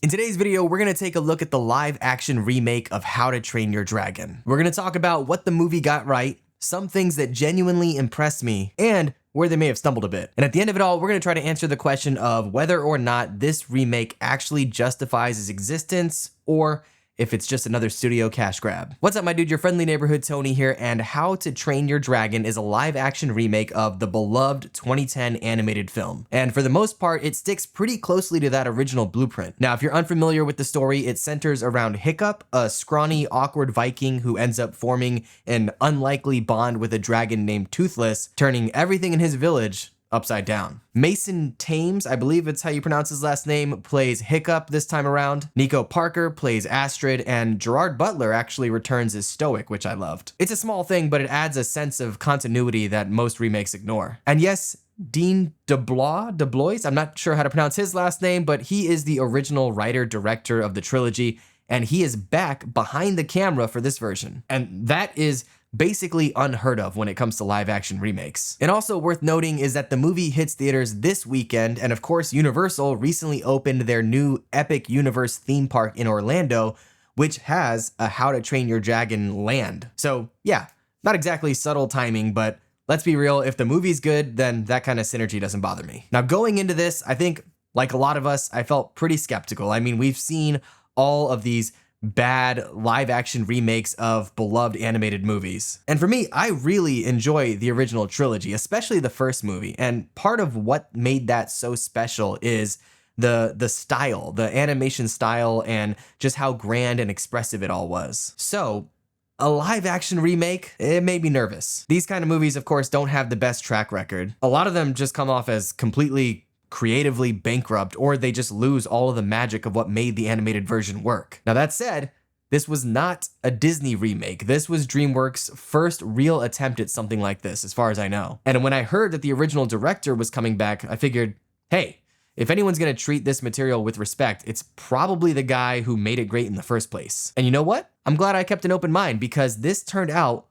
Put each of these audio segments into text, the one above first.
In today's video, we're going to take a look at the live action remake of How to Train Your Dragon. We're going to talk about what the movie got right, some things that genuinely impressed me, and where they may have stumbled a bit. And at the end of it all, we're going to try to answer the question of whether or not this remake actually justifies its existence or if it's just another studio cash grab. What's up, my dude? Your friendly neighborhood Tony here, and How to Train Your Dragon is a live-action remake of the beloved 2010 animated film. And for the most part, it sticks pretty closely to that original blueprint. Now, if you're unfamiliar with the story, it centers around Hiccup, a scrawny, awkward Viking who ends up forming an unlikely bond with a dragon named Toothless, turning everything in his village upside down. Mason Thames, I believe it's how you pronounce his last name, plays Hiccup this time around. Nico Parker plays Astrid, and Gerard Butler actually returns as Stoic, which I loved. It's a small thing, but it adds a sense of continuity that most remakes ignore. And yes, Dean DeBlois, I'm not sure how to pronounce his last name, but he is the original writer-director of the trilogy, and he is back behind the camera for this version. And that is basically unheard of when it comes to live action remakes. And also worth noting is that the movie hits theaters this weekend, and of course Universal recently opened their new Epic Universe theme park in Orlando, which has a How to Train Your Dragon land. So yeah, not exactly subtle timing, but let's be real, if the movie's good, then that kind of synergy doesn't bother me. Now going into this, I think like a lot of us, I felt pretty skeptical. I mean, we've seen all of these bad live action remakes of beloved animated movies. And for me, I really enjoy the original trilogy, especially the first movie. And part of what made that so special is the style, the animation style, and just how grand and expressive it all was. So a live action remake, it made me nervous. These kind of movies, of course, don't have the best track record. A lot of them just come off as completely creatively bankrupt, or they just lose all of the magic of what made the animated version work. Now that said, this was not a Disney remake. This was DreamWorks' first real attempt at something like this, as far as I know. And when I heard that the original director was coming back, I figured, hey, if anyone's gonna treat this material with respect, it's probably the guy who made it great in the first place. And you know what? I'm glad I kept an open mind, because this turned out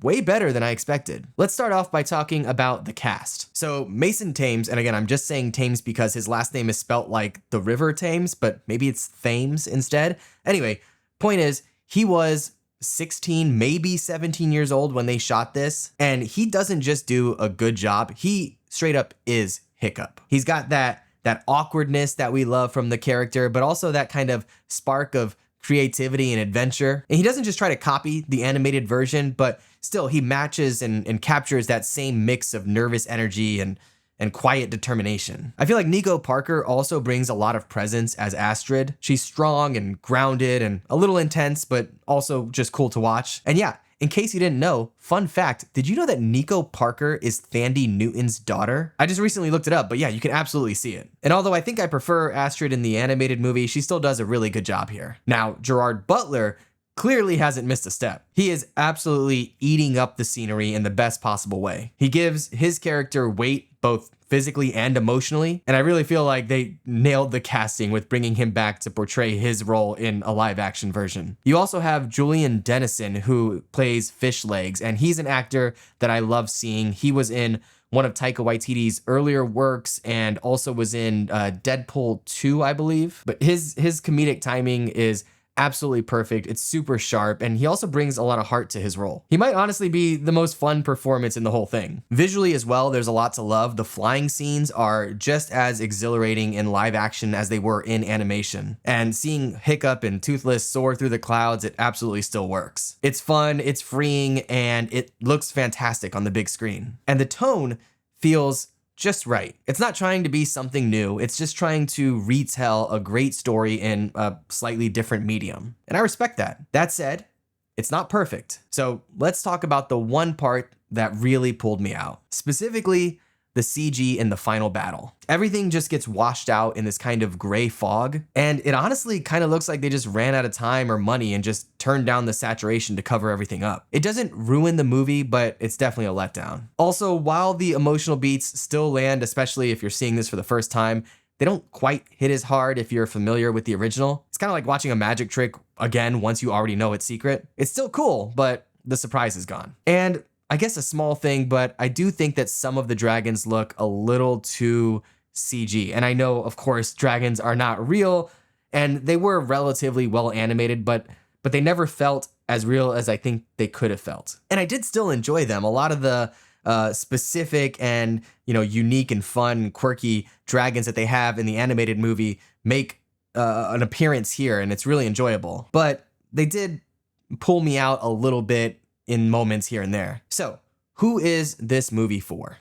way better than I expected. Let's start off by talking about the cast. So Mason Thames, and again, I'm just saying Thames because his last name is spelt like the river Thames, but maybe it's Thames instead. Anyway, point is, he was 16, maybe 17 years old when they shot this, and he doesn't just do a good job, he straight up is Hiccup. He's got that awkwardness that we love from the character, but also that kind of spark of creativity and adventure. And he doesn't just try to copy the animated version, but still he matches and captures that same mix of nervous energy and quiet determination. I feel like Nico Parker also brings a lot of presence as Astrid. She's strong and grounded and a little intense, but also just cool to watch. And yeah, in case you didn't know, fun fact, did you know that Nico Parker is Thandie Newton's daughter? I just recently looked it up, but yeah, you can absolutely see it. And although I think I prefer Astrid in the animated movie, she still does a really good job here. Now, Gerard Butler clearly hasn't missed a step. He is absolutely eating up the scenery in the best possible way. He gives his character weight, both physically and emotionally, and I really feel like they nailed the casting with bringing him back to portray his role in a live action version. You also have Julian Dennison, who plays Fish Legs, and he's an actor that I love seeing. He was in one of Taika Waititi's earlier works and also was in Deadpool 2, I believe. But his comedic timing is absolutely perfect. It's super sharp, and he also brings a lot of heart to his role. He might honestly be the most fun performance in the whole thing. Visually as well, there's a lot to love. The flying scenes are just as exhilarating in live action as they were in animation. And seeing Hiccup and Toothless soar through the clouds, it absolutely still works. It's fun, it's freeing, and it looks fantastic on the big screen. And the tone feels just right. It's not trying to be something new. It's just trying to retell a great story in a slightly different medium. And I respect that. That said, it's not perfect. So let's talk about the one part that really pulled me out. Specifically, the CG in the final battle. Everything just gets washed out in this kind of gray fog, and it honestly kind of looks like they just ran out of time or money and just turned down the saturation to cover everything up. It doesn't ruin the movie, but it's definitely a letdown. Also, while the emotional beats still land, especially if you're seeing this for the first time, they don't quite hit as hard if you're familiar with the original. It's kind of like watching a magic trick again once you already know its secret. It's still cool, but the surprise is gone. And I guess a small thing, but I do think that some of the dragons look a little too CG. And I know, of course, dragons are not real, And they were relatively well animated, but they never felt as real as I think they could have felt. And I did still enjoy them. A lot of the specific and unique and fun, quirky dragons that they have in the animated movie make an appearance here, and it's really enjoyable. But they did pull me out a little bit in moments here and there. So, who is this movie for?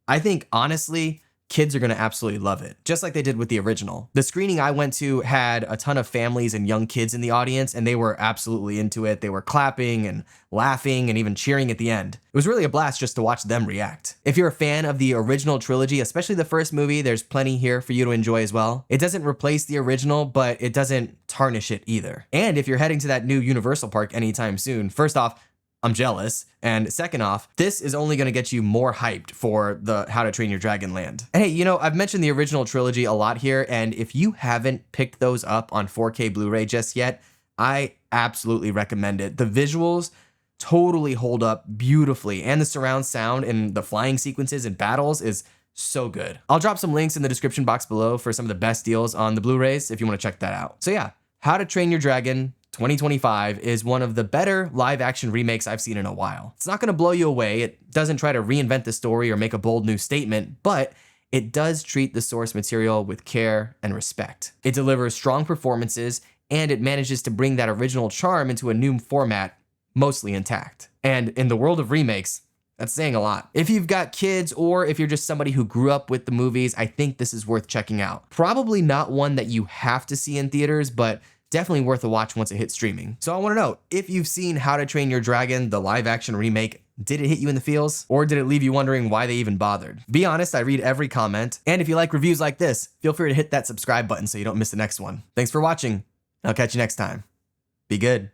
I think, honestly, kids are going to absolutely love it, just like they did with the original. The screening I went to had a ton of families and young kids in the audience, and they were absolutely into it. They were clapping and laughing and even cheering at the end. It was really a blast just to watch them react. If you're a fan of the original trilogy, especially the first movie, there's plenty here for you to enjoy as well. It doesn't replace the original, but it doesn't tarnish it either. And if you're heading to that new Universal park anytime soon, first off, I'm jealous. And second off, this is only going to get you more hyped for the How to Train Your Dragon land. And hey, I've mentioned the original trilogy a lot here, and if you haven't picked those up on 4K Blu-ray just yet, I absolutely recommend it. The visuals totally hold up beautifully, and the surround sound and the flying sequences and battles is so good. I'll drop some links in the description box below for some of the best deals on the Blu-rays if you want to check that out. So yeah, How to Train Your Dragon 2025 is one of the better live-action remakes I've seen in a while. It's not going to blow you away, it doesn't try to reinvent the story or make a bold new statement, but it does treat the source material with care and respect. It delivers strong performances, and it manages to bring that original charm into a new format, mostly intact. And in the world of remakes, that's saying a lot. If you've got kids or if you're just somebody who grew up with the movies, I think this is worth checking out. Probably not one that you have to see in theaters, but definitely worth a watch once it hits streaming. So I want to know, if you've seen How to Train Your Dragon, the live action remake, did it hit you in the feels? Or did it leave you wondering why they even bothered? Be honest, I read every comment. And if you like reviews like this, feel free to hit that subscribe button so you don't miss the next one. Thanks for watching. I'll catch you next time. Be good.